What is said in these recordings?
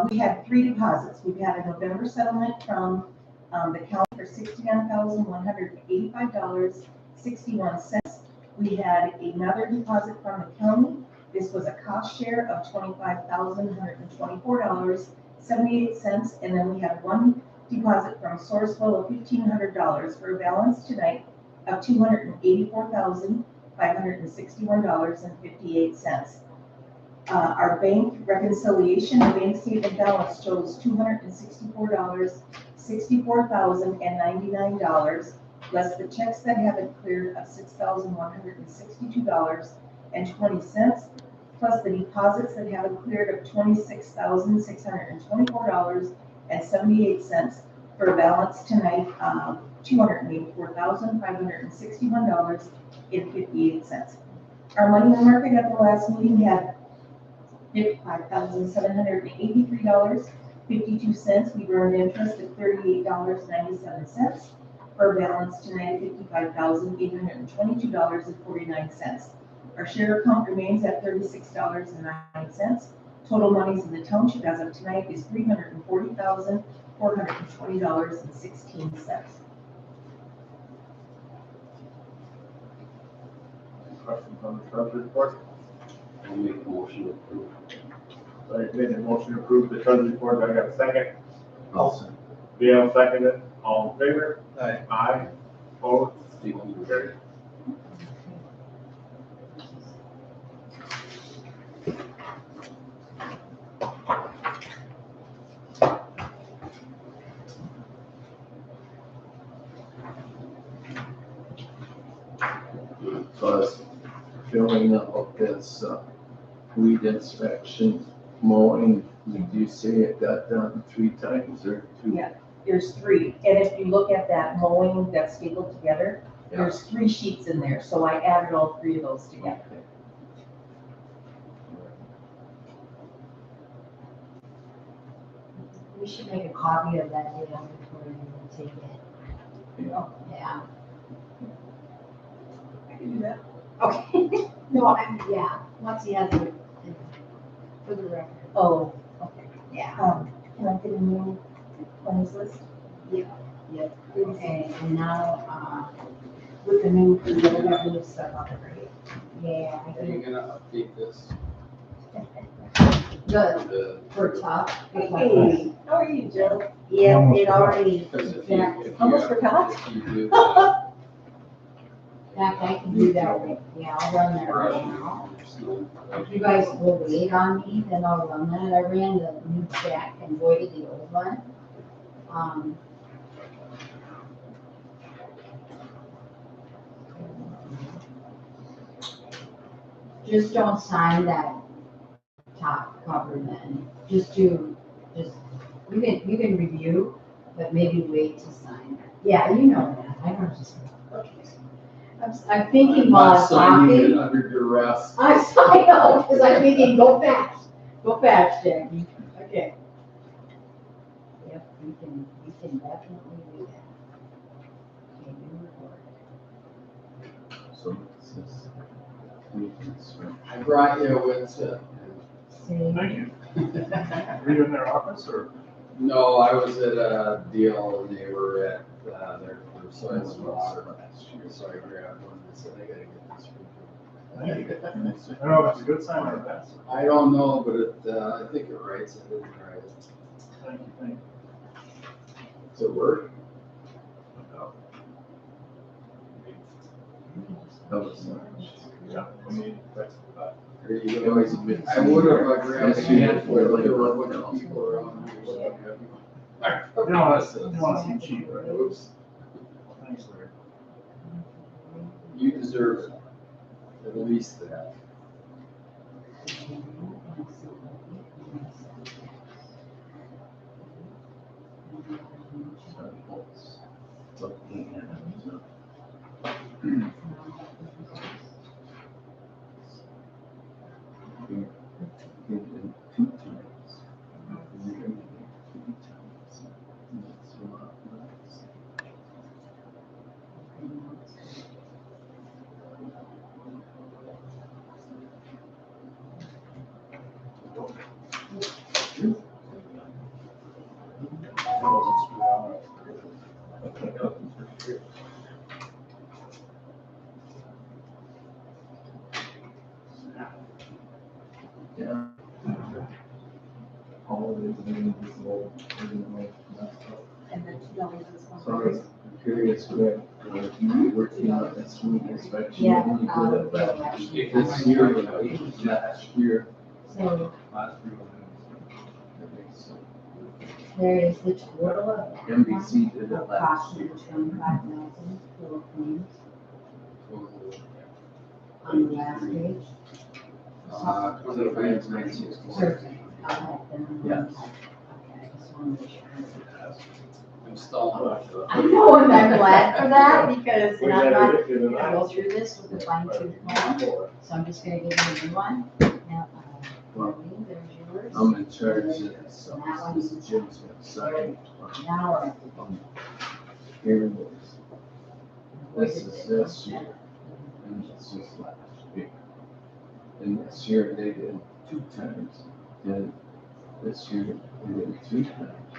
We had 3 deposits. We've had a November settlement from the county for $69,185.61. We had another deposit from the county. This was a cost share of $25,124.78. And then we had 1 deposit from Sourcewell of $1,500 for a balance tonight of $284,561.58. Our bank reconciliation, the bank statement balance shows $264,099, less the checks that haven't cleared of $6,162.20, plus the deposits that haven't cleared of $26,624.78, for a balance tonight of $284,561.58. Our money market at the last meeting had $55,783.52. We earned interest at $38.97, for a balance tonight of $55,822.49. Our share account remains at $36.09. Total monies in the township as of tonight is $340,420.16. Questions on the treasury report? I'll make a motion to approve. Larry made a motion to approve the treasury report. Do I got a second? Awesome. Dale seconded. All in favor? Aye. Aye. Opposed? Stephen. Carried. So I was filling up this weed inspection mowing. Did you say it got done 3 times or 2? Yeah, there's 3. And if you look at that mowing that's stapled together, Yeah. there's 3 sheets in there. So I added all 3 of those together. Okay. We should make a copy of that deal before you take it. Yeah. Yeah. I can do that. Okay. No, yeah, once he has it, for the record. Oh, okay. Yeah. Can I get a new claims list? Okay, and now, with the new, we have new stuff on it, right? Yeah. I Are you think gonna update this? the, for top. Hey, how are you, Jill? Yeah, it already, Because if Yeah. you, if Almost you, forgot. if you do that, I can do that, yeah, I'll run that brush right now. it, If you guys will wait on me, then I'll run that. I ran the new stack and voided the old one. Just don't sign that top cover then. You can review, but maybe wait to sign. Yeah, you know that. I don't just. I'm thinking while I'm talking. under duress. I know, because I'm thinking, go fast, Jackie. Okay. Yep, we can definitely do that. Okay, new report. So this is weed inspection. I brought you with, See, Thank you. Were you in their office or? no, I was at a deal and they were at, their soil and water last year, so I grabbed one and said, I gotta get this for Thank you. I don't know if it's a good sign or a bad sign. you. I don't know, but it, I think it writes, it didn't write it. Thank you, thank you. Does it work? That was nice. Yeah, I mean, that's, Or you It can was always, a bit- I would have grabbed a Yes, you had handful, but there were a like bunch of people around me. you don't want to seem cheap, right? Oops, Thanks, Larry. you deserve it, at least that. Looking at it. He did 2 times. And then he did 3 times. That's a lot less. Yeah. Holidays, and this little, And then $2 is one. So I was curious, Greg, you were working on this week inspection. Yeah, and you did it back actually, this year, right? Last year. So last year. there is the total of. NBC did it last Approximately year. 25,000 total claims on the last page. 25,964. Perfect. I'll have them. Yes. Okay, I just want to make sure. I'm stalling. I know, and I'm glad for that because We and I'm never not get to the gonna go through this with a fine tooth comb. So I'm just gonna give you a new one. Now, Maureen, there's yours. I'm in charge of this, so this is Jim's website. Now we're. Here it is. This is this year, and this is last year. And this year they did 2 times, then this year they did 3 times.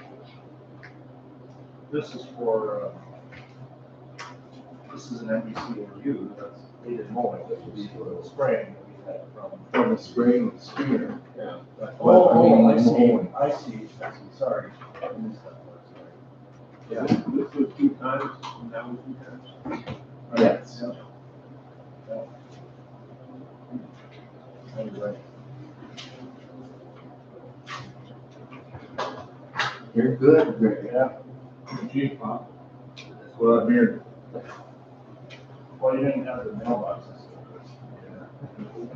This is for, this is an NBC review, that's, they did mowing, this would be for the spraying that we had from. From the spring and spear. Yeah. Well, I mean, I see, mowing. I see, sorry. I missed that part, sorry. Yeah. This was 2 times, and that was 2 times. Yes. Anyway, You're good, Greg. yeah, Cheap, huh? that's what I'm hearing. Well, you didn't have the mailboxes.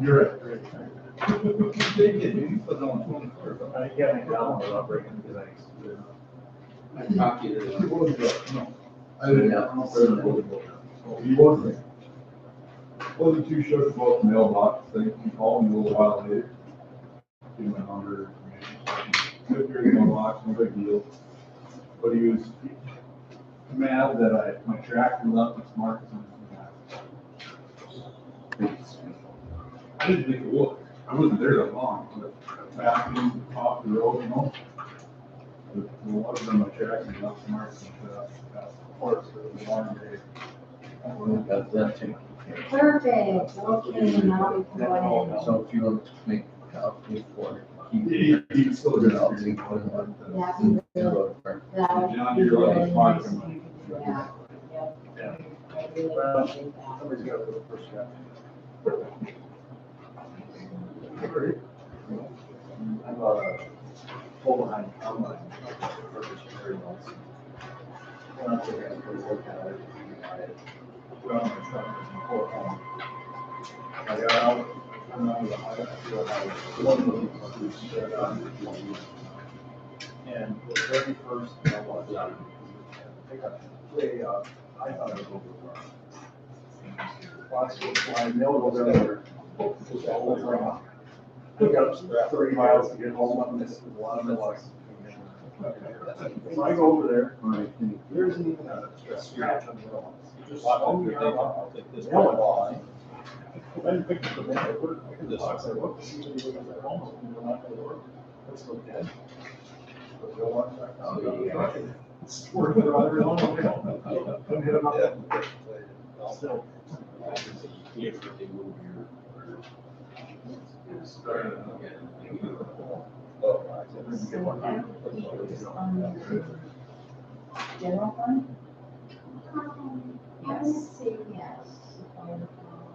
You're right. They did, you put it on 24. I can't make that one without breaking the legs. I copied it. What was that? No. I didn't know. He wasn't. Wasn't too sure about the mailbox thing. He called me a little while later. Give him a number. Took your mailbox, no big deal. But he was mad that my tractor left its marks on the map. I didn't think it would. I wasn't there that long, but backing off the road, you know. The water on my tractor left marks on the course, so it was a long day. We got that taken care Perfect, okay, now we can go ahead. of. So if you want to make a copy for it, keep it. He's still good. I'll take one of them. That's And really- do it. John, you're right, it's marked on mine. Yeah, yeah. Yeah. I really Well, appreciate that. Somebody's got to put the first guy. I'm pull behind, I'm like, purpose very well. Well, I'm taking it for the work out. Well, I'm trying to pull it home. I got out, and I feel how one of them was shut on. And the very first, I was out. I thought it was over. I nailed over there. Just all over. Took up 30 miles to get home, and this is a lot of miles. So I go over there, there isn't even a scratch on the mailbox. Just on the mailbox. Mailbox. I didn't pick up the mail, I put it in the box, I looked to see if anybody was at home, and they're not gonna work. Let's go dead. But they'll watch that. It's working around every one of them. Couldn't hit them up. Still. General fund? I would say yes. If I recall.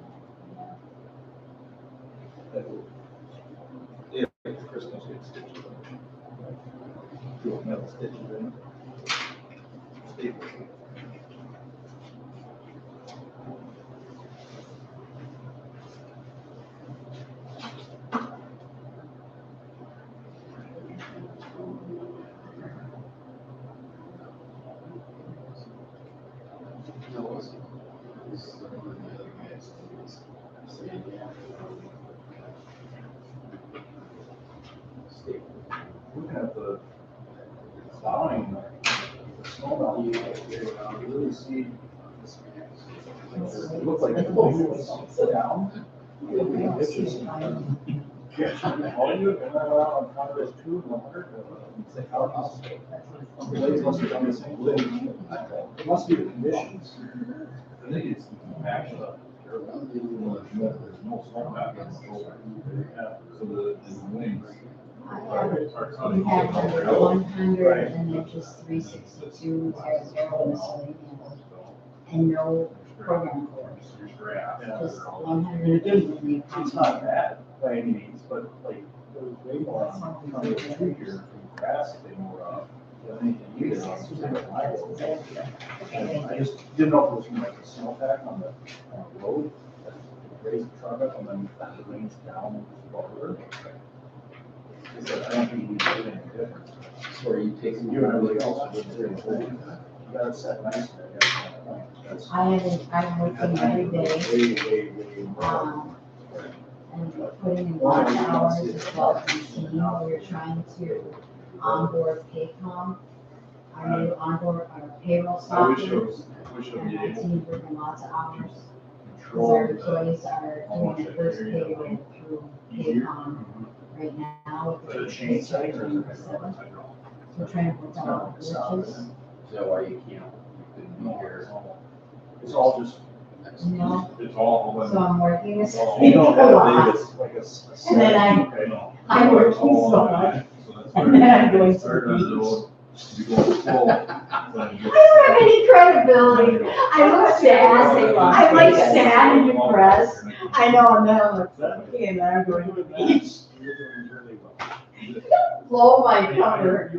Christmas gets stitches in. You'll metal stitches in. Staples. Looking at the line, the snow melt, you really see. It looks like it's sit down. Ditches. Yeah, all you, and then around Congress two, and 100. The blades must have done the same thing. It must be the conditions. I think it's actually, There's no salt back on the shoulder. So the wings. I have, we have under 100 and then just 362, 00 miscellaneous. And no program course, just 100. It's not bad by any means, but like, there's way more on kind of tree here from grass they more than anything either. And I just didn't know if it was from like a snowpack on the road, that raised the truck up and then it rains down lower. I don't think we did any difference. So are you taking? You and everybody else are doing very good. You got it set nice there, that's. I'm working every day, Way more. and putting in lots of hours as well as team. We're trying to onboard Paycom, our new onboard, our payroll I software. wish I And was our able team's working lots of hours, to because control our the employees are doing their first payroll through Paycom right now. Is it a chain setting or is it? So we're trying to work out all the glitches. So why you can't, you couldn't be here? It's all just. No, It's all. so I'm working this You week a don't have lot, Davis like a. and then I'm working so much. And then I'm going to the beach. You go slow. I don't have any credibility. I look sad, I'm like sad and depressed. I know, and then I'm like, okay, and then I'm going to the beach. You're doing really well. Blow my cover.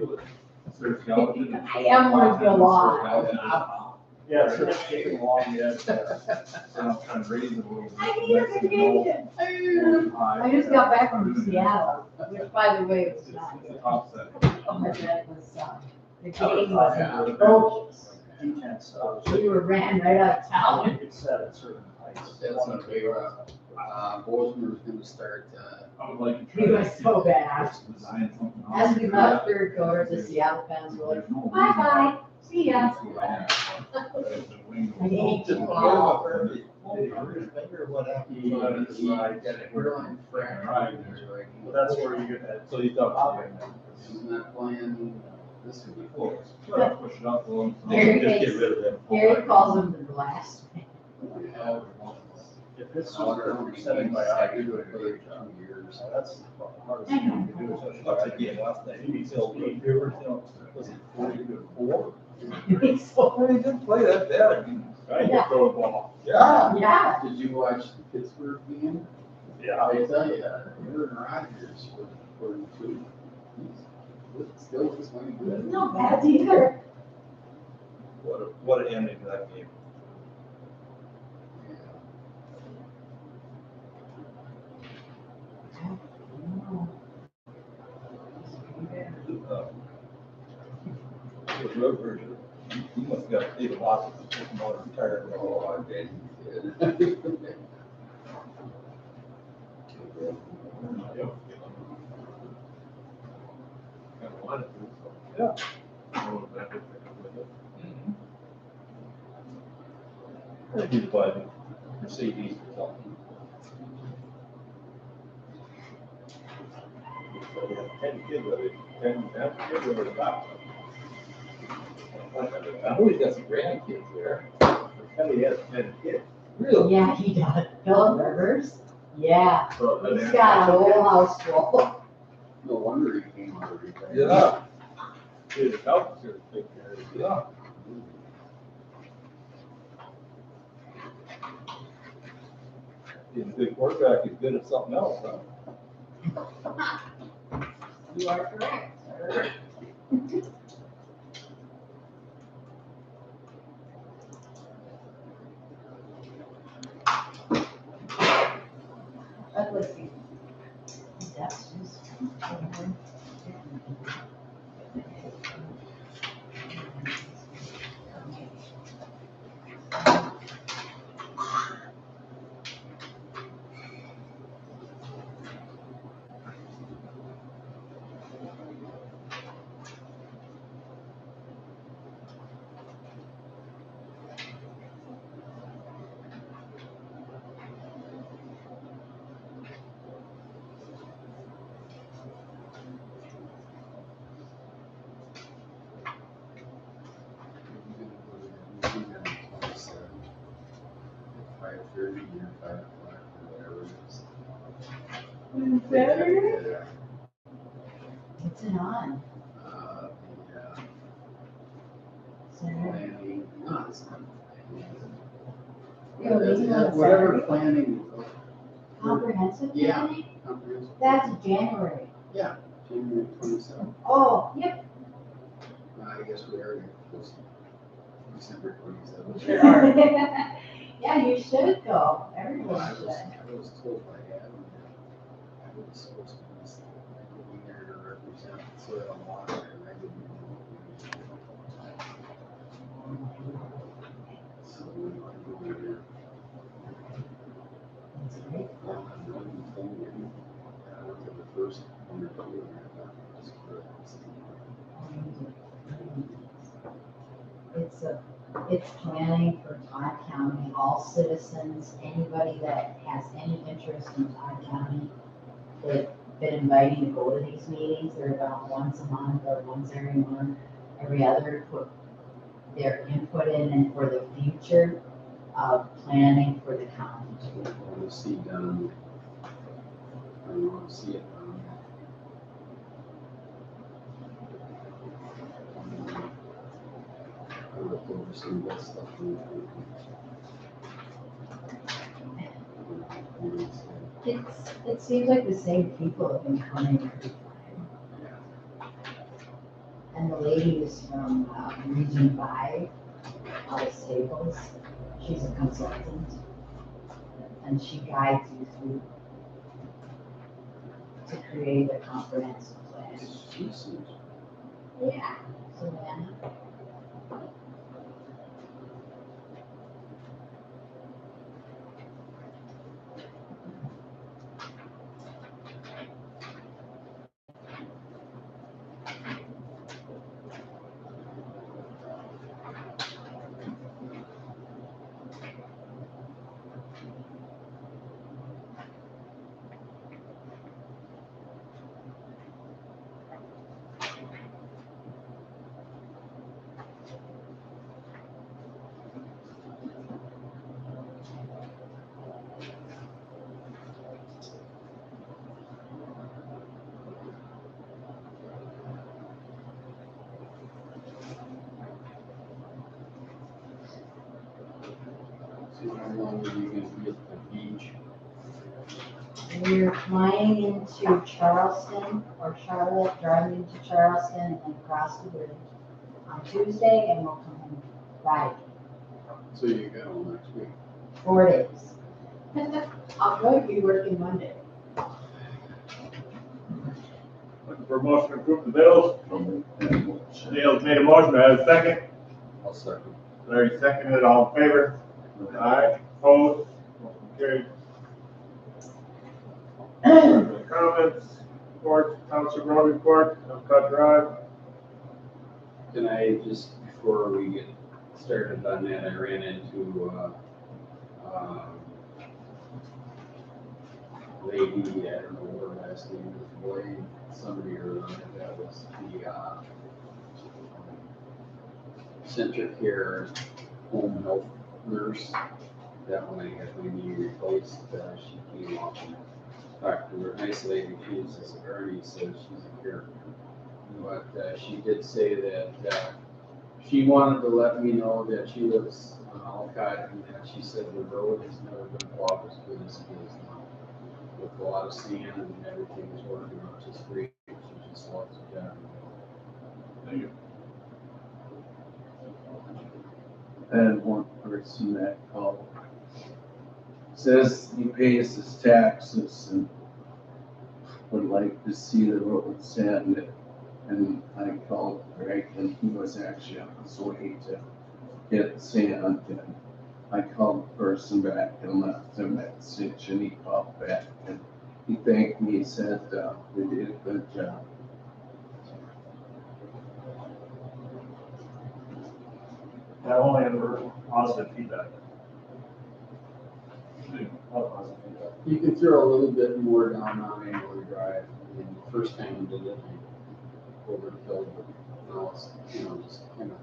There's skeleton. I am working a lot. Yeah, it's just taking along yet. And I'm trying to raise it a little bit. I need a vacation. I just got back from Seattle, which by the way was nice. Offset. Oh, my God, it was, the game was atrocious. Intense stuff. We were ran right out of town. It's set at certain heights. That's not big, Bozeman's gonna start, I would like to It try. was so bad. Design something. As we left third quarter, the Seattle fans were like, bye-bye, see ya. I hate you all. we're on track. Well, that's where you get that. So you thought. Isn't that plan, this would be close. Push it up a little. Gary Just get makes- rid of that. Gary calls them the blast. If it's I wonder how many setting by games eye, I you do do it it for for 2 years. That's the hardest I thing know. you can do. Once again, last night, he still, was it 40-4? It's so, Well, he didn't play that bad, I mean, I can throw the ball. yeah. yeah. Did you watch the Pittsburgh game? Yeah. I tell you, Aaron Rodgers was 42. He's still just playing It's good. not bad either. What an ending to that game. The road version, he must have got David Watson, taking out retired. Oh, I bet he did. Kind of wanted to, so. Yeah. I would have had to pick up with it. I think he'd buy the Mercedes or something. So he had 10 kids, I think, 10 kids over the back. I know he's got some grandkids there. And he has 10 kids. Really? Yeah, he does. Philip Rivers? Yeah, So, he's got a whole house full. No wonder he came out of retirement. Yeah. Dude, the Falcons here to take care of it. Yeah. He's a good quarterback, he's good at something else, huh? You are correct, sir. Let's see. That's just. 4:30 or 5 o'clock or whatever it is. Saturday? Yeah. What's it on? The Saturday? planning, no, it's not. Yeah, they do it on Whatever Saturday. planning. Comprehensive Yeah. planning? Comprehensive. That's January. Yeah, January 27th. Oh, yep. I guess we already close December 27th. Sure are. Yeah, you should go. Well, Everyone I should. was told by Adam that I was supposed to be there to represent soil and water, and I didn't know. So we want to go there. That's great. Well, I'm looking forward. I went to the first one or two, and I thought it was great. It's planning for Todd County, all citizens, anybody that has any interest in Todd County. They've been inviting to go to these meetings, they're about once a month or once every month, every other, put their input in and for the future of planning for the county. I want to see done. I want to see it done. I looked over some of that stuff. It seems like the same people have been coming every time. And the lady is from Region 5, out of Staples. She's a consultant. And she guides you through to create a comprehensive plan. Yeah, Savannah. So how long are you going to be at the beach? We're flying into Charleston or Charlotte, driving into Charleston and then across the bridge on Tuesday and we'll come home Friday. So you go next week. 4 days. I'll probably be working Monday. Looking for a motion to approve the bills. Dale made a motion, I have a second. I'll second. Larry seconded, all in favor? Aye, opposed, motion carried. Comments, reports, township road report, Elcott Drive. Can I just, before we get started on that, I ran into, lady, I don't know what her last name is, Boyd, somebody or other, that was the, Center Care Home Health Nurse. That one I had when you replaced, she came off and talked to her, nice lady, she's, as Ernie said, she's a character. But she did say that she wanted to let me know that she lives on Alcott and that she said the road has never been plowed as good as it is now. With a lot of sand and everything is working out just great. She just loves the job. Thank you. And one person that called says he pays his taxes and would like to see the road sanded. And I called Greg and he was actually on his way to get sand. And I called the person back and left him a message and he called back and he thanked me, he said, we did a good job. I only have heard positive feedback. Positive feedback. You can throw a little bit more down on Angley Drive. I mean, the first time we did it, we overfilled, but now it's, you know, just kind of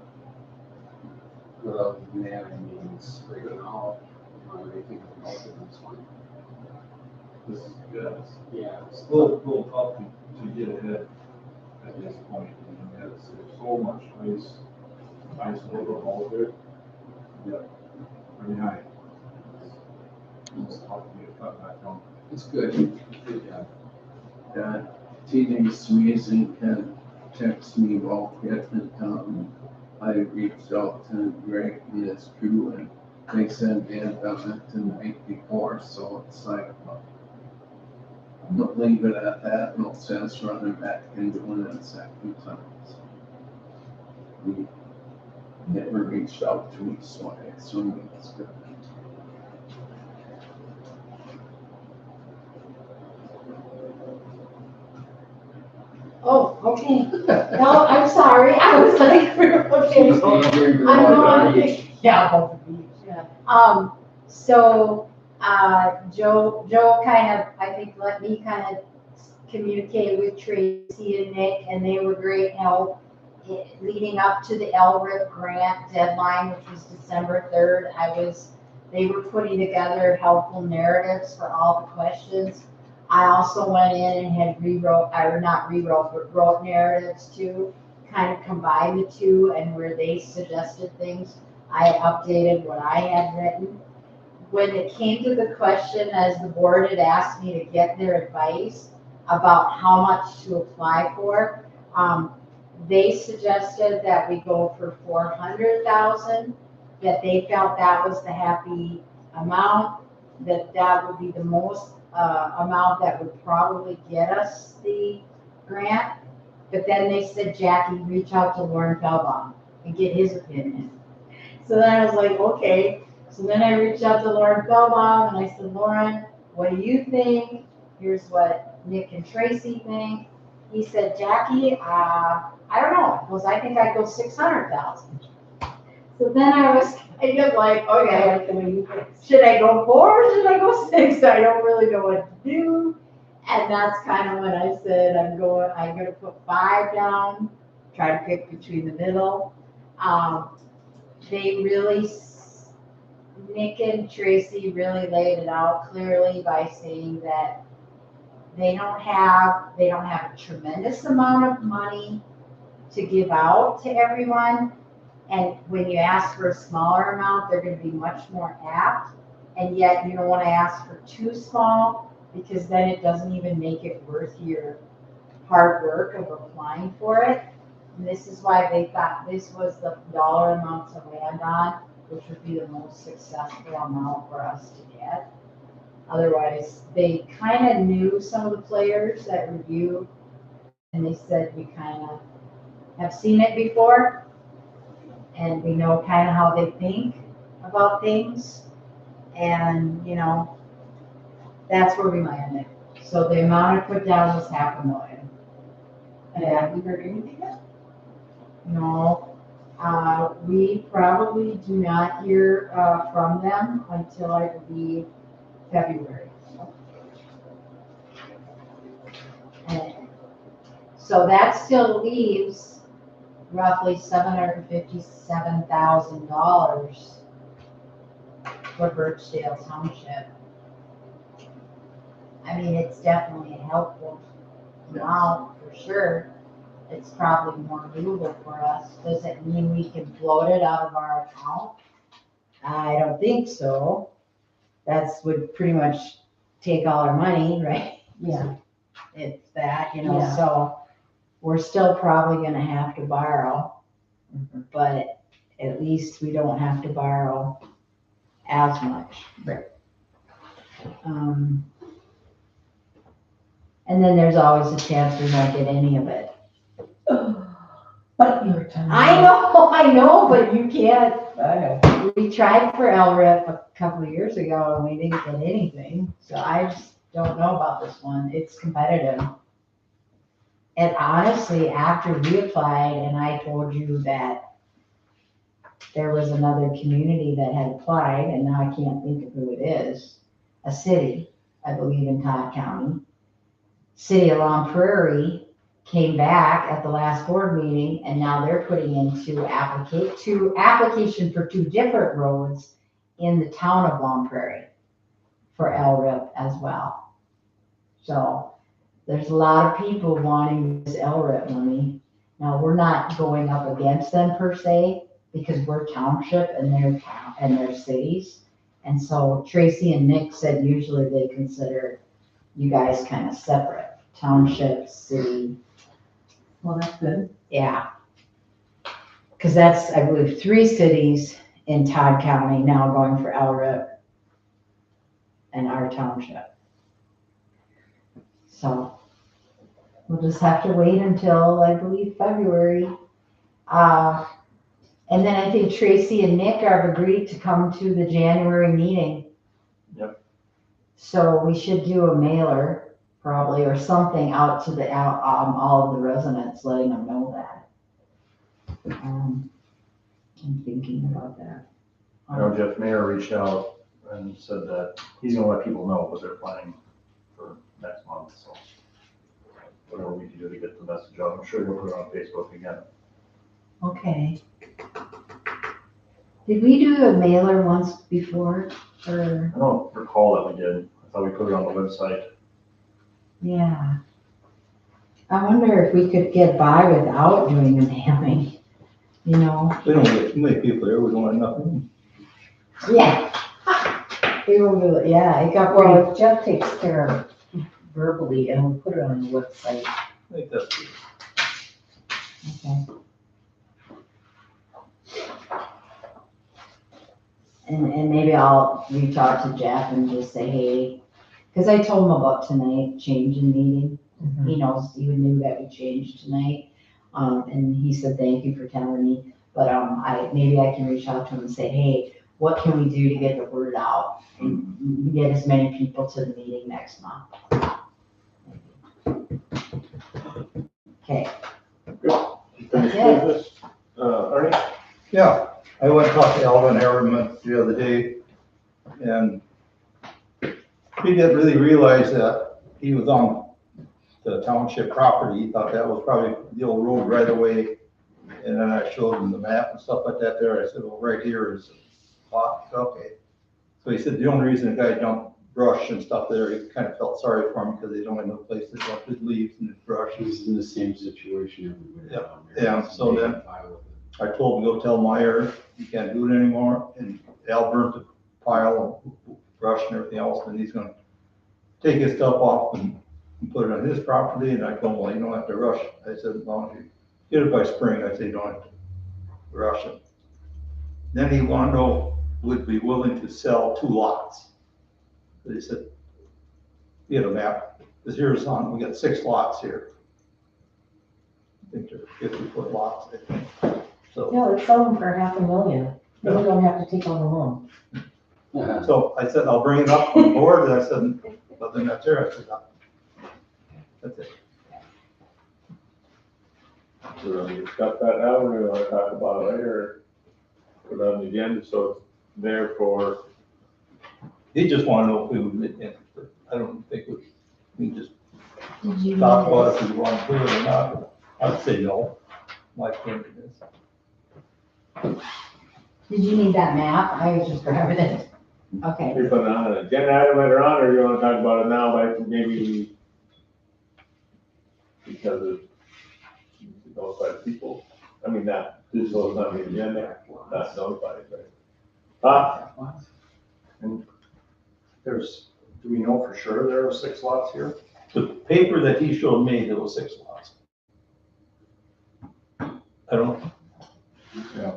without navigating, spraying out. Anything about it, that's fine. This is good. Yeah. It's a little tough to get ahead at this point. I mean, there's so much ice over all of it. Yeah, pretty high. It's tough to get cut back on. It's good. Good job. Teenage Sneezing can text me about getting I reached out to Greg and his crew, and they said they had done it the night before, so it's like, don't leave it at that, no sense running back and doing it a second time. So we never reached out to him, so I assume it's good. Oh, okay. No, I'm sorry. I was like, okay. I know, yeah, both of these, yeah. So, Joe kind of, I think, let me kind of communicate with Tracy and Nick, and they were great help leading up to the LRIP grant deadline, which was December 3rd. They were putting together helpful narratives for all the questions. I also went in and had wrote narratives too, kind of combined the two, and where they suggested things, I updated what I had written. When it came to the question, as the board had asked me to get their advice about how much to apply for, they suggested that we go for 400,000, that they felt that was the happy amount, that would be the most amount that would probably get us the grant. But then they said, Jackie, reach out to Lauren Feldbaum and get his opinion. So then I was like, okay. So then I reached out to Lauren Feldbaum and I said, Lauren, what do you think? Here's what Nick and Tracy think. He said, Jackie, I don't know. He goes, I think I'd go 600,000. So then I was kind of like, okay, should I go 4 or should I go 6? I don't really know what to do. And that's kind of when I said, I'm going to put 5 down, try to pick between the middle. Nick and Tracy really laid it out clearly by saying that they don't have a tremendous amount of money to give out to everyone. And when you ask for a smaller amount, they're going to be much more apt. And yet you don't want to ask for too small, because then it doesn't even make it worth your hard work of applying for it. And this is why they thought this was the dollar amount to land on, which would be the most successful amount for us to get. Otherwise, they kind of knew some of the players that review, and they said we kind of have seen it before, and we know kind of how they think about things, and that's where we landed. So the amount I put down was $500,000. And have we heard anything yet? No, we probably do not hear from them until I believe February. And so that still leaves roughly $757,000 for Birchdale Township. I mean, it's definitely a helpful amount for sure. It's probably more doable for us. Does it mean we can float it out of our account? I don't think so. That's would pretty much take all our money, right? Yeah. It's that, Yeah. so we're still probably gonna have to borrow, but at least we don't have to borrow as much. Right. And then there's always a chance we won't get any of it. But you're telling me. I know, but you can't. I know. We tried for LRIP a couple of years ago and we didn't get anything, so I just don't know about this one. It's competitive. And honestly, after we applied and I told you that there was another community that had applied, and now I can't think of who it is, a city, I believe in Todd County. City of Long Prairie came back at the last board meeting, and now they're putting in application for 2 different roads, in the town of Long Prairie for LRIP as well. So there's a lot of people wanting this LRIP money. Now, we're not going up against them per se, because we're township and they're town and they're cities. And so Tracy and Nick said usually they consider you guys kind of separate, township, city. Well, that's good. Yeah. Because that's, I believe, 3 cities in Todd County now going for LRIP and our township. So we'll just have to wait until, I believe, February. And then I think Tracy and Nick have agreed to come to the January meeting. Yep. So we should do a mailer probably, or something out to the, all of the residents, letting them know that. I'm thinking about that. I know Jeff Mayer reached out and said that he's gonna let people know what they're planning for next month, so. Whatever we can do to get the message out, I'm sure he'll put it on Facebook again. Okay. Did we do a mailer once before, or? I don't recall that we did, I thought we put it on the website. Yeah. I wonder if we could get by without doing a mailing, you know? We don't get too many people there, we don't have nothing. Yeah. We will do it, yeah, it got pretty, Well, Jeff takes care of verbally and we'll put it on the website. I think that's good. okay. And maybe I'll reach out to Jeff and just say, hey, because I told him about tonight, changing meeting. He knows, he knew that we changed tonight. And he said, thank you for telling me. But maybe I can reach out to him and say, hey, what can we do to get the word out and get as many people to the meeting next month? Okay. Finished That's it. business, Ernie? Yeah, I went and talked to Alvin Harriman the other day, and he didn't really realize that he was on the township property. He thought that was probably the old road right away. And then I showed him the map and stuff like that there. I said, well, right here is a lot. Okay. So he said the only reason the guy dumped brush and stuff there, he kind of felt sorry for him because they don't have no place to dump his leaves and his brush. He's in the same situation everywhere Yep. down there. Yeah, so They then- can file with it. I told him, go tell Meyer, you can't do it anymore, and Al burnt the pile of brush and everything else, and he's gonna take his stuff off and put it on his property, and I told him, well, you don't have to rush. I said, as long as you get it by spring, I say, you don't have to rush it. Then he wanted to know, would be willing to sell 2 lots. So he said, he had a map, because here's on, we got 6 lots here. I think they're 50-foot lots, I think. So. Yeah, let's sell them for $500,000. Then we don't have to take on the loan. So I said, I'll bring it up on the board, and I said, nothing that's there, I said, no. That's it. We're gonna discuss that now, or we wanna talk about it later? Put it on the agenda, so it's there for, He just wanted to know if we would be interested. I don't think we just Did you talk need about this? if we want to do it or not. I'd say no. My opinion is. Did you need that map? I was just grabbing it. Okay. you put it on an agenda item later on, or you wanna talk about it now, like maybe because of notified people? I mean, not, this was on the agenda, not notified, but. And there's, do we know for sure there are 6 lots here? The paper that he showed me, there was 6 lots. I don't, Yeah.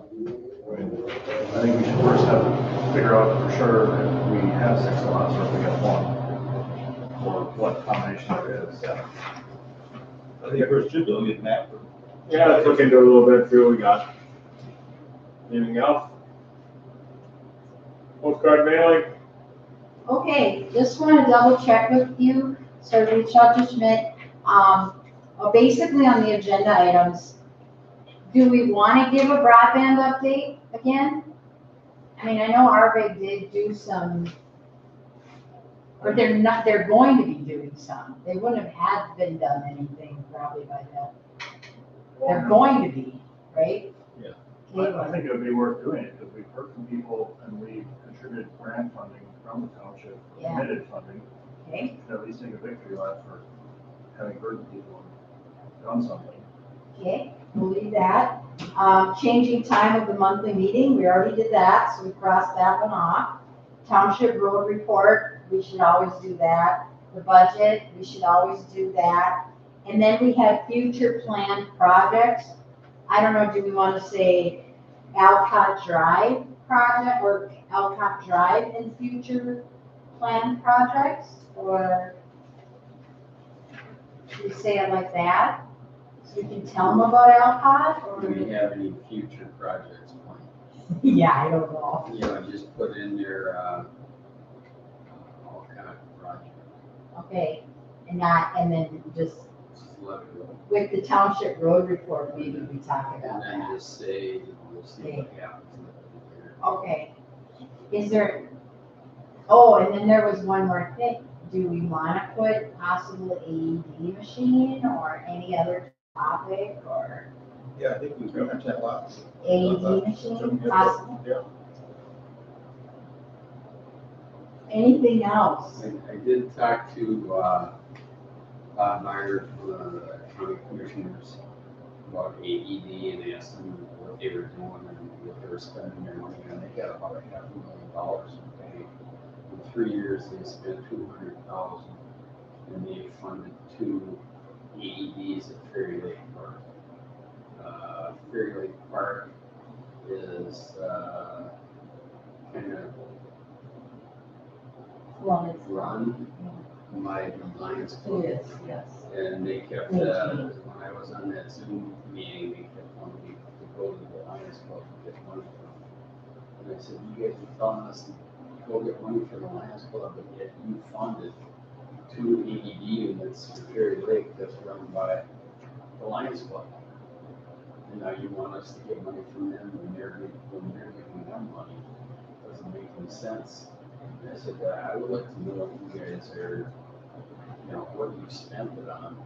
I think we should first have to figure out for sure if we have 6 lots or if we got 1. Or what combination it is. yeah. I think first should go get map. Yeah, let's look into it a little bit, see what we got. Anything else? Postcard mailing? Okay, just want to double check with you, so reach out to Schmidt. Basically on the agenda items, do we want to give a broadband update again? I mean, I know Arvig did do some, or they're going to be doing some. They wouldn't have had been done anything probably by then. They're going to be, right? Yeah. I think it would be worth doing it because we've heard from people and we contributed grant funding from the township, Yeah. committed funding, Okay, at least take a victory lap for having heard people and done something. okay, we'll leave that. Changing time of the monthly meeting, we already did that, so we crossed that one off. Township road report, we should always do that. The budget, we should always do that. And then we have future planned projects. I don't know, do we want to say Alcott Drive project or Alcott Drive in future planned projects? Or should we say it like that? So we can tell them about Alcott Do or? we have any future projects planned? Yeah, I don't know. You know, just put in there, all kind of projects. Okay, and then just Just let it go. with the township road report, maybe we talk And about then that. just say, we'll see what happens. later. Okay. Is there, oh, and then there was one more thing. Do we want to put possible AED machine or any other topic or Yeah, I think we referenced that last. AED machine possible? Yeah. Anything else? I did talk to, Bob Meyer, the county commissioners, about AED and asked them what they were doing and what they were spending their money on. They got about $500,000 in pay. In 3 years, they spent $200,000 and they funded 2 AEDs at Ferry Lake Park. Ferry Lake Park is, kind of Well, it's run by the Lions Club. It is, yes. And they kept, when I was on that Zoom meeting, they kept wanting me to go to the Lions Club and get money from them. And I said, you guys are telling us to go get money for the Lions Club, but yet you funded 2 AED units for Ferry Lake that's run by the Lions Club. And now you want us to get money from them when they're giving them money. Doesn't make any sense. And I said, I would like to know what you guys are, you know, what you spent it on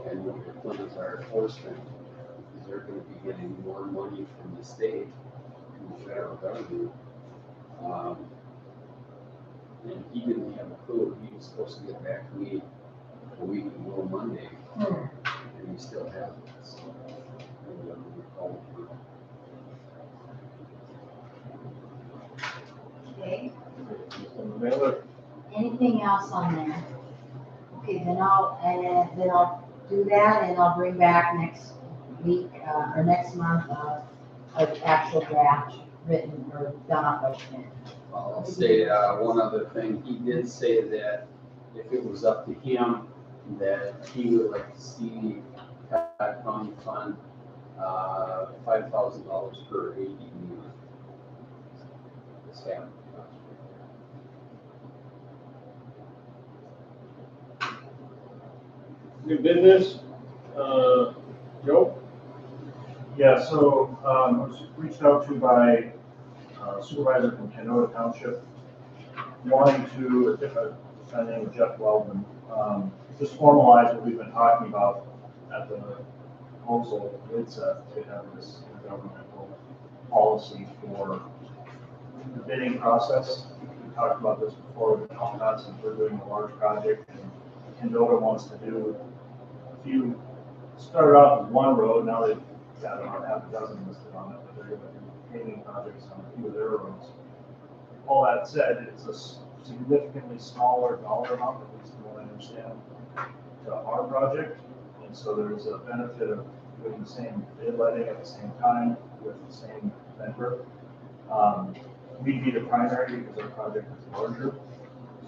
and what your plans are for spending. Because they're gonna be getting more money from the state, from the federal government. And he didn't have a clue. He was supposed to get back to me a week ago Monday, and he still hasn't. So, maybe I'm gonna call him. Okay. And the other, Anything else on there? Okay, then I'll do that and I'll bring back next week, or next month, an actual draft written or done up by Schmidt. I'll say, one other thing, he did say that if it was up to him, that he would like to see Cotton County fund, $5,000 per AED unit. This happened. New business, Joe? yeah, so, I was reached out to by supervisor from Canota Township, wanting to, I think Jeff Weldman, just formalize what we've been talking about at the proposal with to have this governmental policy for the bidding process. We talked about this before with Alcott, since we're doing a large project, and Canota wants to do a few, started off with one road, now they've got about half a dozen listed on it, but they're gonna do paving projects on a few of their roads. All that said, it's a significantly smaller dollar amount, at least from what I understand, to our project. And so there's a benefit of doing the same bid letting at the same time with the same vendor. We'd be the primary because our project is larger.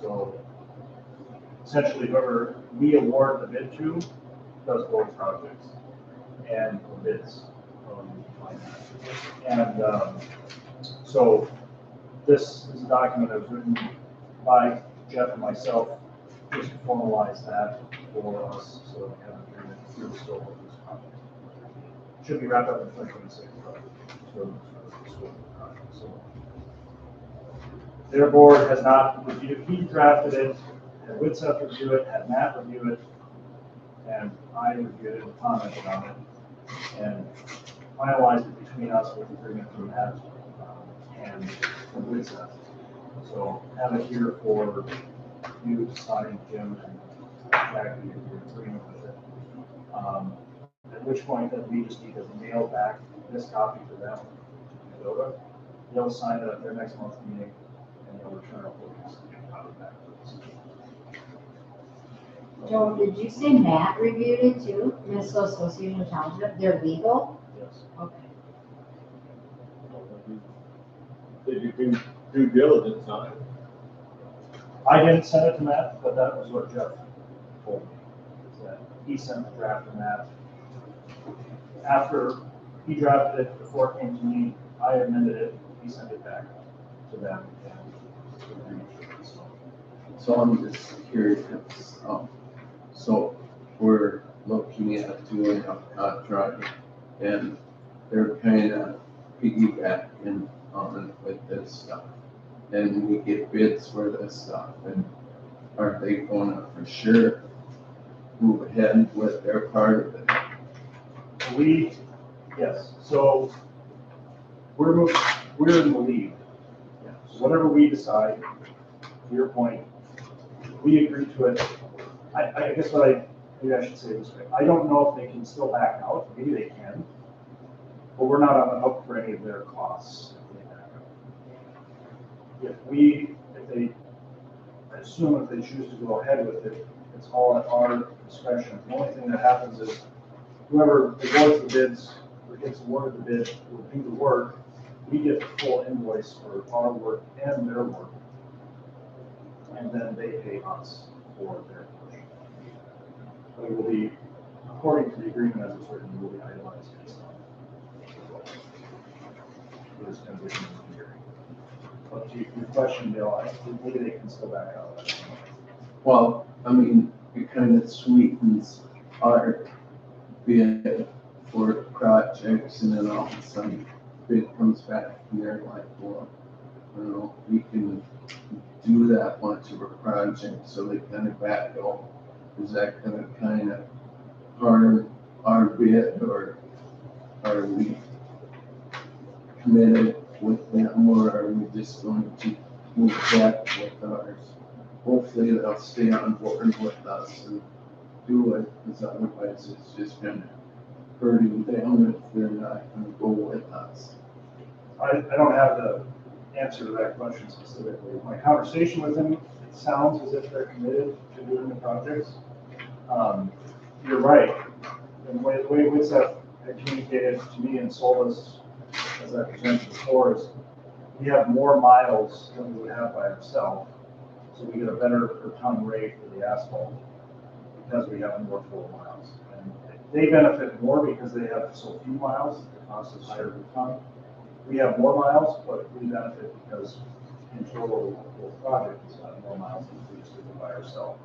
So essentially whoever we award the bid to does both projects and the bids. And so this is a document that was written by Jeff and myself just to formalize that for us so that we have an agreement through the scope of this project. Should be wrapped up in 2026. So their board has not reviewed, he drafted it, had Witseth review it, had Matt review it, and I reviewed it and commented on it, and finalized it between us with agreement from Matt and from Witseth. So have it here for you to sign, Jim, and Jackie, if you're in agreement with it. At which point then we just need to mail back this copy to them. They'll sign it at their next month's meeting, and they'll return a copy back to us. Joe, did you say Matt reviewed it too? Minnesota Association of Township, they're legal? Yes. Okay. Did you do due diligence on it? I didn't send it to Matt, but that was what Jeff told me, is that he sent the draft to Matt. After he drafted it, before it came to me, I amended it, he sent it back to them. So I'm just curious, so we're looking at doing a contract and they're kind of piggybacking on with this stuff. And we get bids for this stuff, and are they gonna for sure move ahead with their part of it? Yes, so we're in the lead. So whatever we decide, to your point, we agree to it. I guess maybe I should say it this way. I don't know if they can still back out, maybe they can, but we're not on the hook for any of their costs if they back out. I assume if they choose to go ahead with it, it's all at our discretion. The only thing that happens is whoever awards the bids or gets awarded the bid will do the work. We get the full invoice for our work and their work. And then they pay us for their portion. But it will be, according to the agreement as it's written, it will be itemized based on this condition of hearing. But to your question, Bill, I think maybe they can still back out. Well, I mean, it kind of sweetens our bid for projects, and then all of a sudden bid comes back and they're like, well, I don't know, we can do that much of a project, so they kind of back off. Is that gonna kind of harm our bid, or are we committed with them, or are we just going to move back with ours? Hopefully they'll stay on board with us and do it, because otherwise it's just gonna hurting them if they're not gonna go with us. I don't have the answer to that question specifically. My conversation with them, it sounds as if they're committed to doing the projects. You're right. And the way WITSEF had communicated to me and Solus, as I presented before, is we have more miles than we would have by ourselves. So we get a better per ton rate for the asphalt because we have more total miles. And they benefit more because they have so few miles, the cost is higher per ton. We have more miles, but we benefit because in total, the project is more miles than we just did by ourselves.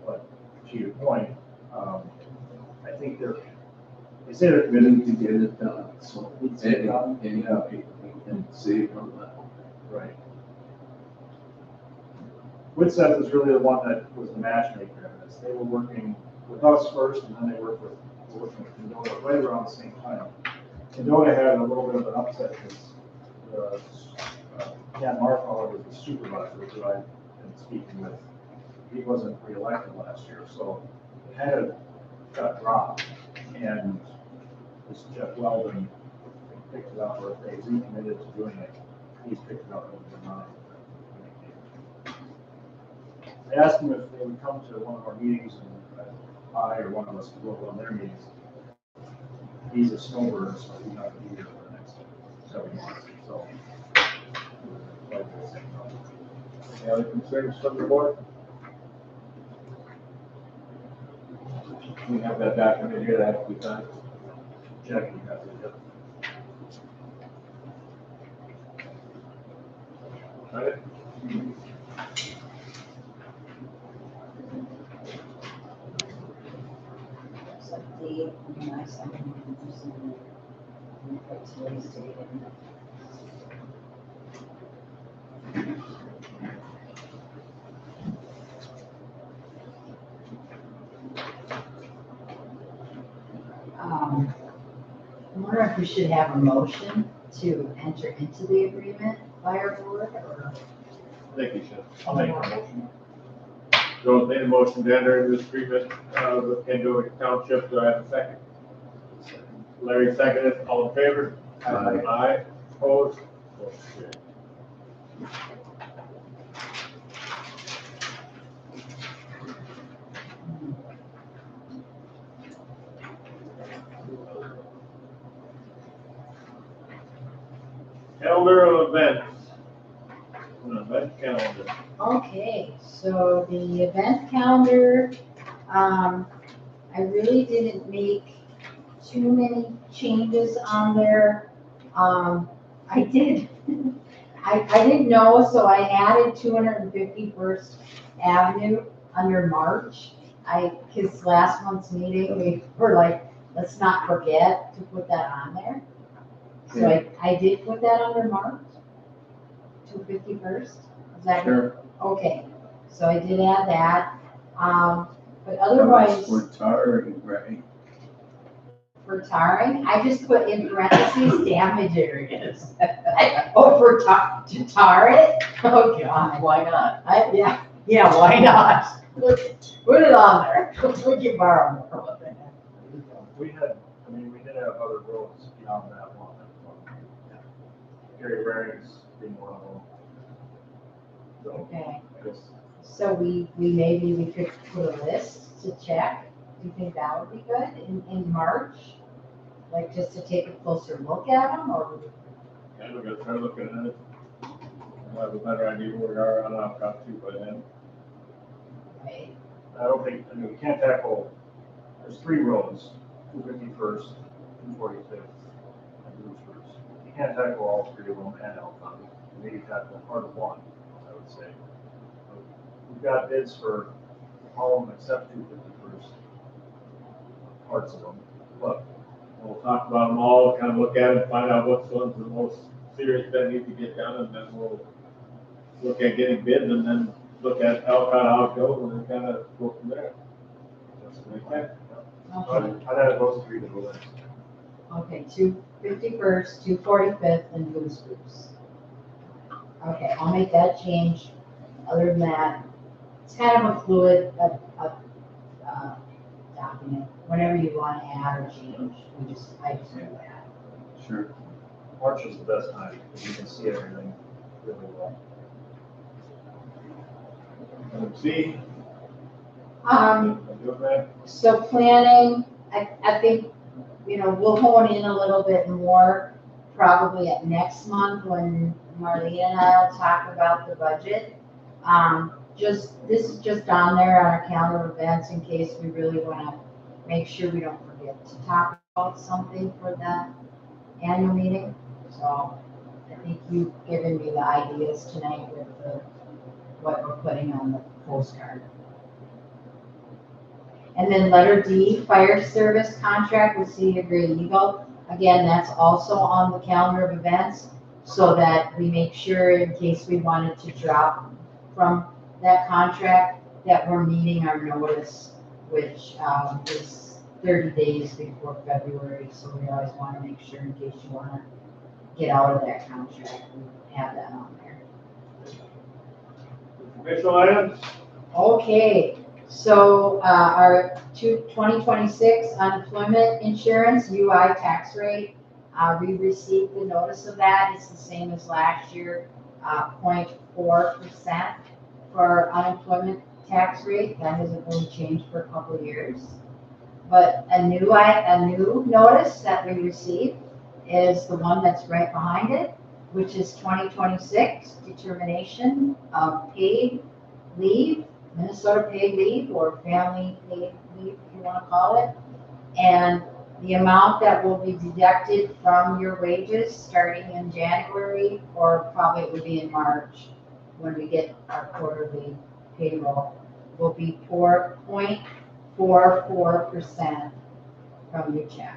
But to your point, I think they say they're committed To get it done, so any we can save on that. Right. WITSEF is really the one that was the matchmaker in this. They were working with us first, and then they were working with Condota right around the same time. Condota had a little bit of an upset because Ken Marfall was the supervisor who I've been speaking with. He wasn't reelected last year, so it kind of got dropped. And this Jeff Weldon picked it up, or if they recommitted to doing it, he's picked it up over the mind. I asked him if they would come to one of our meetings, and I or one of us could go to one of their meetings. He's a snowbird, so he's not going to be here for the next 7 months. So, Any other concerns from the board? We have that document here that has to be signed. Jackie has it. Yep. All right. Except the, I signed it, and put today's date in. I wonder if we should have a motion to enter into the agreement by our board, or Thank you, Sean. I'll make a motion. Joe made a motion to enter into this agreement, with Kendall Township. Do I have a second? Larry seconded. All in favor? Aye. Aye, opposed? Motion carried. Calendar of events. An event calendar. Okay, so the event calendar, I really didn't make too many changes on there. I did, I didn't know, so I added 251st Avenue under March. Cause last month's meeting, we were like, let's not forget to put that on there. So I did put that under March, 251st. Is that Sure. okay? So I did add that. But Otherwise, otherwise, we're tiring, right? for tarring, I just put in parentheses damage areas. Oh, for to tar it? Oh, God. Why not? Yeah, why not? Put it on there. We can borrow more. We did have other roads beyond that one. Gary Waring's being one of them. So, Okay, I guess, so maybe we could put a list to check. Do you think that would be good in March? Like just to take a closer look at them or? yeah, we're gonna start looking at it. We'll have a better idea where we are on our top two by then. Right. We can't tackle, there's 3 roads, 251st, 245th, and Blue Spruce. You can't tackle all 3 of them and Elkhorn. Maybe tackle part of one, I would say. We've got bids for all of them except 251st, parts of them. But we'll talk about them all, kind of look at them, find out which one's the most serious that need to get done, and then we'll look at getting bids and then look at how it goes and then kind of go from there. That's what I think. Okay. I'd add those 3 to the list. Okay, 251st, 245th, and Blue Spruce. Okay, I'll make that change. Other than that, it's kind of a fluid document. Whenever you want to add or change, I just do that. Sure. March is the best time because you can see everything really well. See? So planning, I think, we'll hone in a little bit more probably at next month when Marlene and I will talk about the budget. This is just on there on our calendar of events in case we really want to make sure we don't forget to talk about something for the annual meeting. So I think you've given me the ideas tonight with what we're putting on the postcard. And then letter D, fire service contract with City of Great Eagle. Again, that's also on the calendar of events so that we make sure in case we wanted to drop from that contract that we're meeting our notice, which is 30 days before February. So we always want to make sure in case you want to get out of that contract, we have that on there. Informational items? Okay, so our 2026 unemployment insurance UI tax rate, we received the notice of that. It's the same as last year, 0.4% for unemployment tax rate. That hasn't really changed for a couple of years. But a new notice that we received is the one that's right behind it, which is 2026 determination of paid leave, Minnesota paid leave or family paid leave, if you want to call it. And the amount that will be deducted from your wages starting in January, or probably it would be in March when we get our quarterly payroll, will be 4.44% from your check.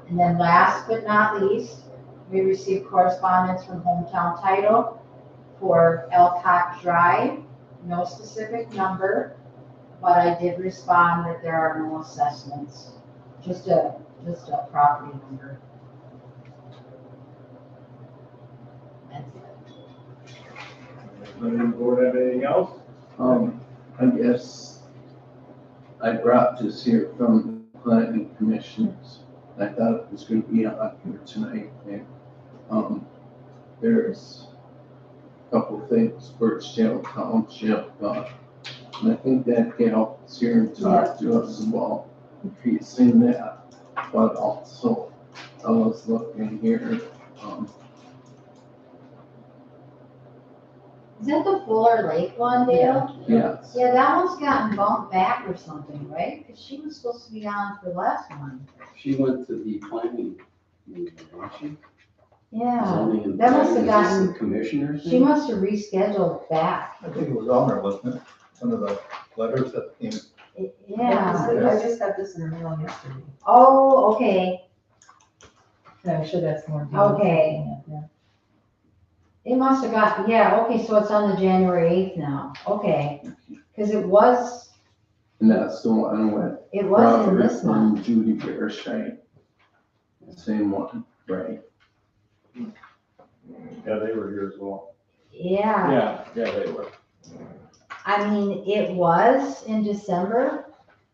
And then last but not least, we received correspondence from Hometown Title for Elcott Drive, no specific number, but I did respond that there are no assessments, just a property number. That's it. Any board have anything else? I guess I brought this here from the planning commissioners. I thought it was gonna be on here tonight, and, there's a couple things for Shell Township, and I think that gal is here and talked to us about increasing that, but also I was looking here, Is that the Fuller Lake one, Dale? yes. Yeah, that one's gotten bumped back or something, right? Because she was supposed to be on for the last one. She went to the planning meeting, didn't she? Yeah, Zoning and that must have planning, is this the gotten, commissioners she thing? must have rescheduled back. I think it was on there, wasn't it? One of the letters that came. Yeah. I just got this in the mail yesterday. Oh, okay. I'm sure that's more. Okay. It must have got, yeah, okay, so it's on the January 8th now. Okay. Because it was And that's the one with in Robert this month. and Judy Bearshine. Same one, right? Yeah, they were here as well. Yeah. Yeah, they were. I mean, it was in December,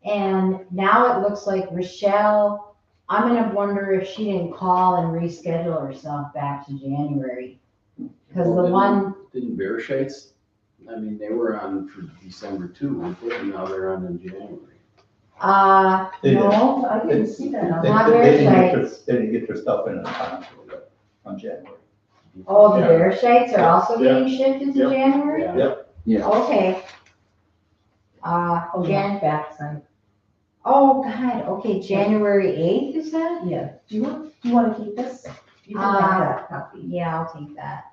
and now it looks like Rochelle, I'm gonna wonder if she didn't call and reschedule herself back to January. Because the one, Didn't Bear Shites, I mean, they were on for December too, weren't they? And now they're on in January. They did. no, I didn't see that on. They Not didn't get Bear their, they didn't get their stuff in time on January. oh, the Yeah. Bear Shites are also Yeah. getting shifted to Yep. January? Yeah. Yeah. Okay. Oh, Jan, backside. oh, God, okay, January 8th, you said? Yeah, do you want to keep this? You can have that copy. Yeah, I'll take that.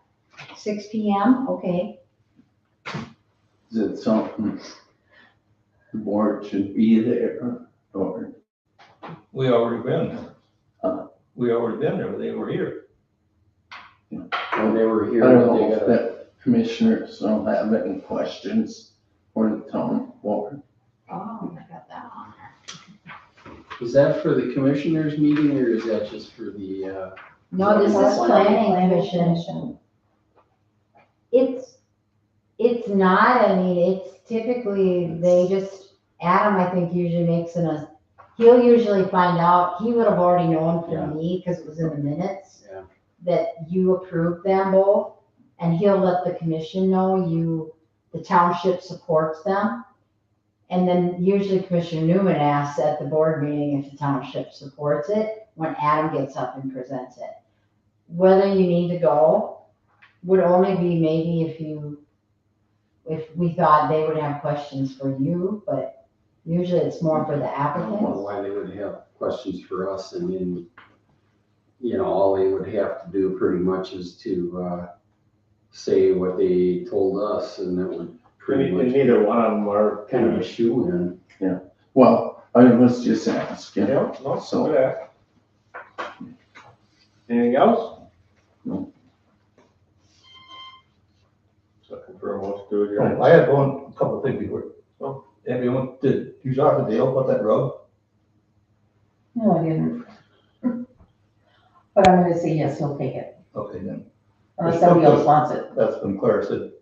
6 PM, okay. Is it something the board should be there, or? We already been there. Uh. We already been there, they were here. When they were I here, don't they know if got a, that commissioners don't have any questions for the town board. Oh, I got that on there. is that for the commissioners meeting or is that just for the, No, this is planning commission. It's not, I mean, it's typically, they just, Adam, I think, usually makes he'll usually find out, he would have already known Yeah. from me, because it was in the minutes, Yeah. that you approved them both, and he'll let the commission know the township supports them. And then usually Commissioner Newman asks at the board meeting if the township supports it, when Adam gets up and presents it. Whether you need to go would only be maybe if we thought they would have questions for you, but usually it's more for the I don't know applicants. why they would have questions for us and then, you know, all they would have to do pretty much is to, say what they told us and that would pretty And much neither one of them are kind of a shoe in. Well, I was just asking. Yeah, no, So- good ask. Anything else? No. Looking for a motion to adjourn. I had a couple of things before. Oh. Everyone, did you talk to Dale about that road? No, I didn't. But I'm gonna say yes, he'll take it, Okay, then, unless somebody else wants it. that's when Claire said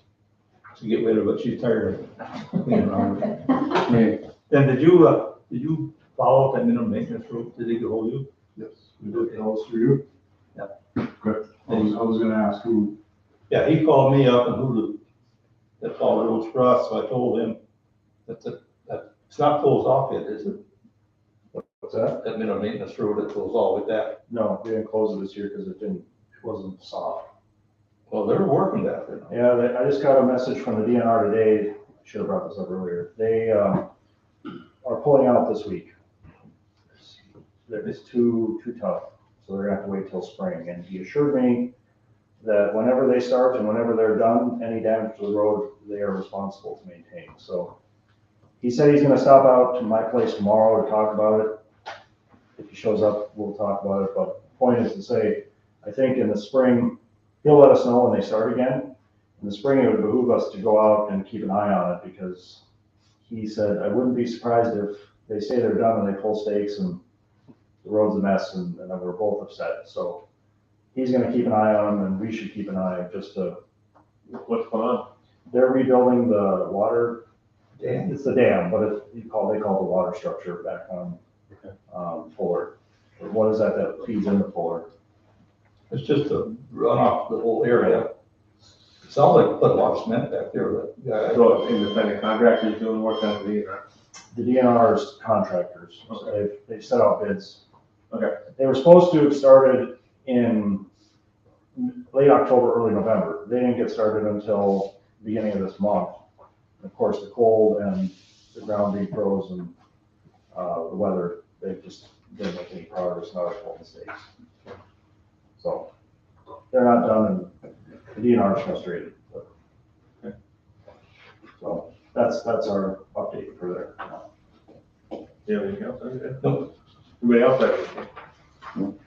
to get rid of it, she's tired of cleaning around it. Yeah, Then did you follow up that minimum maintenance rule? Did he get hold of you? Yes, we did, that was for you. Yeah. Good. I was gonna ask who, Yeah, he called me up and that followed the rules for us, so I told him that it's not closed off yet, is it? What's that? That minimum maintenance rule that goes all with that. No, we didn't close it this year because it wasn't soft. Well, they're working that thing. Yeah, I just got a message from the DNR today, should have brought this up earlier. They, are pulling out this week. It's too tough, so they're gonna have to wait till spring, and he assured me that whenever they start and whenever they're done, any damage to the road, they are responsible to maintain, so. He said he's gonna stop out to my place tomorrow to talk about it. If he shows up, we'll talk about it, but the point is to say, I think in the spring, he'll let us know when they start again. In the spring, it would behoove us to go out and keep an eye on it, because he said, I wouldn't be surprised if they say they're done and they pull stakes and the road's a mess and then we're both upset. So he's gonna keep an eye on them and we should keep an eye just to. What's going on? they're rebuilding the water, Dam. it's the dam, but they call it the water structure back on, Fuller. What is that feeds into Fuller? It's just a runoff the whole area. It sounds like put a lot of cement back there, but, yeah, So independent contractors doing work on the, The DNR's contractors, so they've set out bids. Okay. They were supposed to have started in late October, early November. They didn't get started until the beginning of this month. Of course, the cold and the ground being frozen, the weather, they just didn't make any progress in our 12 states. So they're not done, and the DNR is frustrated. So that's our update for there. do you have anything else? Nope. Anybody else have anything?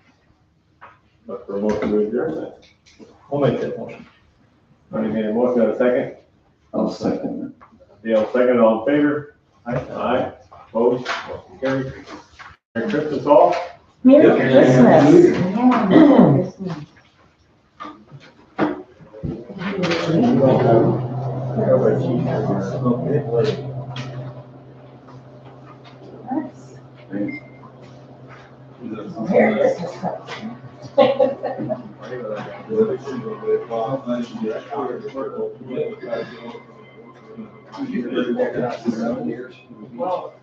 But for a motion to adjourn, I'll make that motion. Bernie made a motion, a second. I'll second Dale, second, all in favor? Aye. Opposed, motion carried. Merry Christmas all. Merry Yep. Christmas. Yeah, Merry Christmas. Merry Christmas. Well,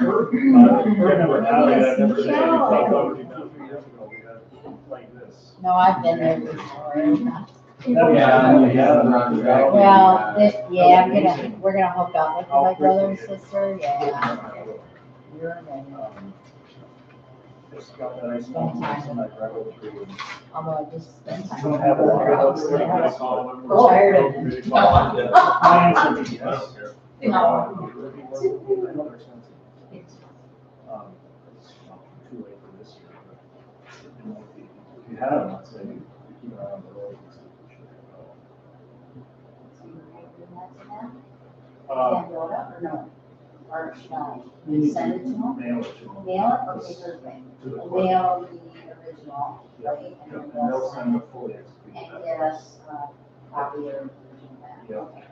remember now, I've never seen any problem. 2 years ago, we had like this. No, I've been there before. Well, We're gonna hook up with my brother and sister, yeah. You're right. Just got that ice cream, and I grabbed it. Although I just spent time. Don't have a lot of those with things. her. Tired of it. My answer would be yes. I know they're expensive. It's not too late for this year, but if you have them, I'd say you keep an eye on the road. Pandora or no? Or should I send it to them? Mail it to them. Mail it, okay, perfect. To the And clerk. mail the original, Yeah, right? yeah, And and then they'll they'll send a fully executed. and get us a copy or version of that. Yeah. Okay.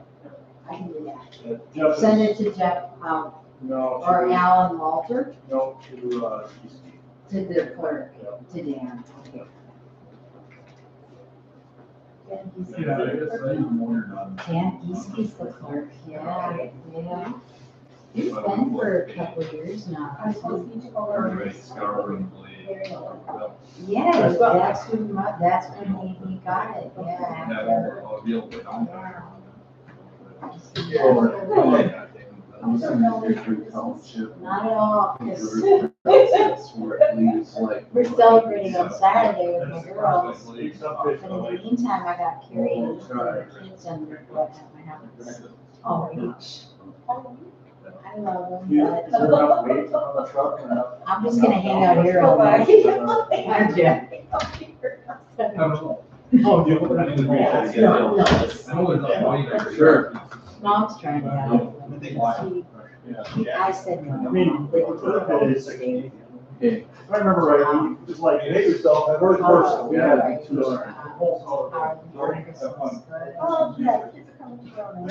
I can do that. Jeff Send is- it to Jeff, No, or to, Alan Walter, no, to, Eastie. to the clerk, Yeah. to Dan. Okay. Dan Eastby's the clerk, yeah, yeah. He's been for a couple of years now. Yeah, that's when he got it, yeah. Not at all, 'cause we're celebrating on Saturday with my girls. But in the meantime, I got Carrie and the kids under what at my house. Oh, gosh. I love them, Is there but enough weight on the truck and enough? I'm just gonna hang out here all night. Aren't you? Oh, do you open it? Sure. Mom's trying to help. I said I no. mean, it is, if I remember right, it was like, hey, yourself, I've heard first, we had two. Oh, yeah, it's coming from